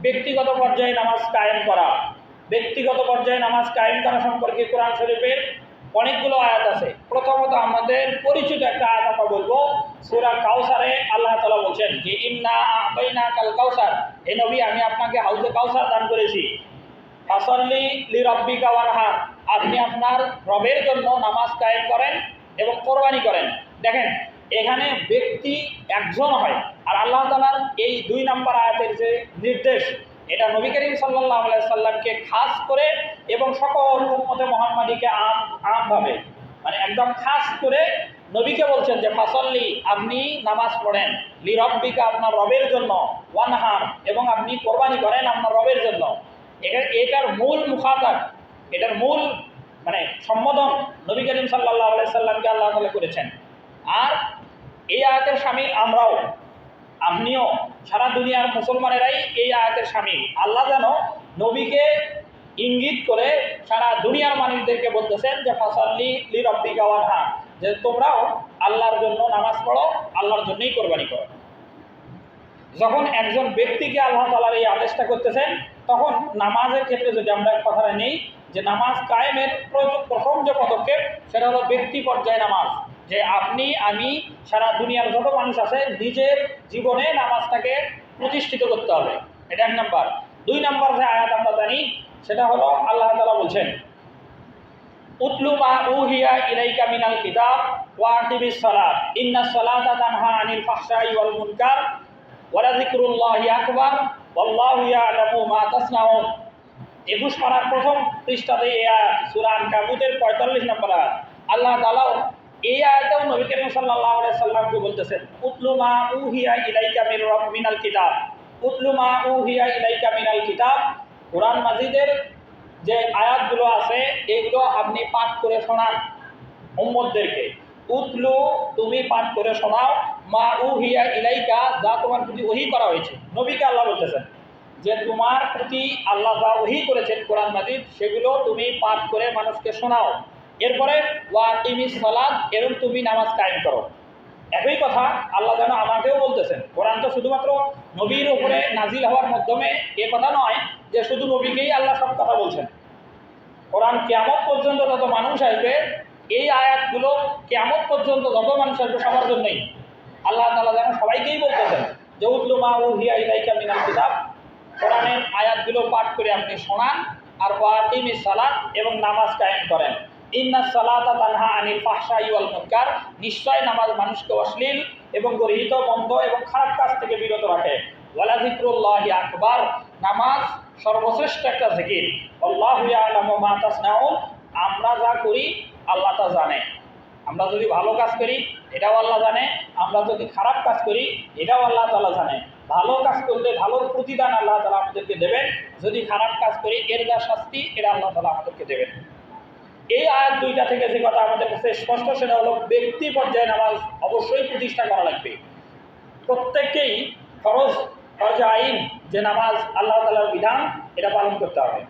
ব্যক্তিগত পর্যায়ে নামাজ কায়েম করা। ব্যক্তিগত পর্যায়ে নামাজ কায়েম করা সম্পর্কে কোরআন শরীফের অনেকগুলো আয়াত আছে। প্রথমত আমাদের পরিচিত একটা আয়াত আমরা বলবো, সূরা কাউসারে আল্লাহ তাআলা বলছেন যে ইন্না আ'তাইনাকাল কাউসার, হে নবী আমি আপনাকে হাউজে কাউসার দান করেছি। ফাসাল্লি লিরাব্বিকা ওয়ানহার, আপনি আপনার রবের জন্য নামাজ কায়েম করেন এবং কোরবানি করেন। দেখেন এখানে ব্যক্তি একজন হয়, আর আল্লাহ তাআলার এই 2 নম্বর আয়াতের যে নির্দেশ, এটা নবী করিম সাল্লাল্লাহু আলাইহি সাল্লামকে খাস করে এবং সকল উম্মতে মুহাম্মাদীকে আমভাবে মানে একদম খাস করে নবীকে বলছেন যে ফাসাল্লি, আপনি নামাজ পড়েন, লিরাব্বিকা আপনার রবের জন্য, ওয়ানহার এবং আপনি কোরবানি করেন আপনার রবের জন্য। এটার মূল মুখাতাব, এটার মূল মানে সম্বোধন নবী করিম সাল্লাল্লাহু আলাইহি সাল্লামকে আল্লাহ তাআলা করেছেন। আর এই আয়াতের শামিল আমরাও, আপনিও, সারা দুনিয়ার মুসলমানেরাই এই আয়াতের শামিল। আল্লাহ যেন নবীকে ইঙ্গিত করে সারা দুনিয়ার মানুষদেরকে বলতেছেন যে ফাসাল্লি লিরাব্বিকা ওয়ানহার, যে তোমরাও আল্লাহর জন্য নামাজ পড়ো, আল্লাহর জন্যই কোরবানি করো। যখন একজন ব্যক্তিকে আল্লাহ তাআলার এই আদেশটা করতেছেন, তখন নামাজের ক্ষেত্রে যদি আমরা কথাটা নেই যে নামাজ কায়েমের প্রথম যে পদক্ষেপ সেটা হলো ব্যক্তি পর্যায়ে নামাজ, যে আপনি আমি সারা দুনিয়ার যত মানুষ আছে নিজের জীবনে নামাজটাকে প্রতিষ্ঠিত করতে হবে। এটা 1 নম্বর। 2 নম্বর যে আয়াত আমরা জানি সেটা হলো আল্লাহ তাআলা বলছেন উতলু মা উহিয়া ইলাইকা মিনাল কিতাব ওয়া আকিমিস সালাত ইন্নাস সালাতা তানহা আনিল ফাহশাই ওয়াল মুনকার ওয়া লাযিকরুল্লাহি আকবার ওয়াল্লাহু ইয়ালামু মা তাসনাউন। 21 পারার প্রথম পৃষ্ঠাতে এই আয়াত, সূরা আনকাবুতের 45 নম্বর আয়াত। আল্লাহ তাআলা এই আয়াতেও নবী করিম সাল্লাল্লাহু আলাইহি সাল্লামকে বলতেছেন উতলু মা উহিয়া ইলাইকা মিনাল কিতাব, উতলু মা উহিয়া ইলাইকা মিনাল কিতাব। কোরআন মাজিদের যে আয়াতগুলো আছে এগুলো আপনি পাঠ করে শোনান উম্মতদেরকে। উতলু, তুমি পাঠ করে শোনাও, মা উহিয়া ইলাইকা, যা তোমার প্রতি ওহী করা হয়েছে। নবীকে আল্লাহ বলতেছেন যে তোমার প্রতি আল্লাহ যা ওহী করেছেন কোরআন মাজিদ, সেগুলো তুমি পাঠ করে মানুষকে শোনাও। এরপরে ওয়া আকিমিস সালাত, এবং তুমি নামাজ কায়েম করো। একই কথা আল্লাহ যেন আমাকেও বলতেছেন। কোরআন তো শুধুমাত্র নবীর উপরে নাজিল হওয়ার মাধ্যমে এ কথা নয় যে শুধু নবীকেই আল্লাহ সব কথা বলছেন। কোরআন কিয়ামত পর্যন্ত যত মানুষ আসবে, এই আয়াতগুলো কিয়ামত পর্যন্ত যত মানুষ আসবে সবার জন্যই আল্লাহ তাআলা যেন সবাইকেই বলতেছেন যে উতলু মা উহিয়া ইলাইকা মিনাল কিতাব, কোরআনের আয়াতগুলো পাঠ করে আপনি শোনান, আর ওয়া আকিমিস সালাত, এবং নামাজ কায়েম করেন। ইন্নাস সালাতা তানহা আনিল ফাহশাই ওয়াল মুনকার, নিশ্চয় নামাজ মানুষকে অশ্লীল এবং গর্হিত, মন্দ এবং খারাপ কাজ থেকে বিরত রাখে। ওয়া লাযিকরুল্লাহি আকবার, নামাজ সর্বশ্রেষ্ঠ একটা জিকির। আল্লাহু ইয়ালামু মা তাসনাউন, আমরা যা করি আল্লাহ তা জানে। আমরা যদি ভালো কাজ করি এটাও আল্লাহ জানে, আমরা যদি খারাপ কাজ করি এটাও আল্লাহ তাআলা জানে। ভালো কাজ করলে ভালোর প্রতিদান আল্লাহ তাআলা আমাদেরকে দেবেন, যদি খারাপ কাজ করি এর যা শাস্তি এটা আল্লাহ তাআলা আমাদেরকে দেবেন। এই আয়াত 2টা থেকে যে কথা আমাদের কাছে স্পষ্ট, সেটা হলো ব্যক্তি পর্যায়ে নামাজ অবশ্যই প্রতিষ্ঠা করা লাগবে। প্রত্যেককেই ফরজ আইন যে নামাজ আল্লাহ তাআলার বিধান, এটা পালন করতে হবে।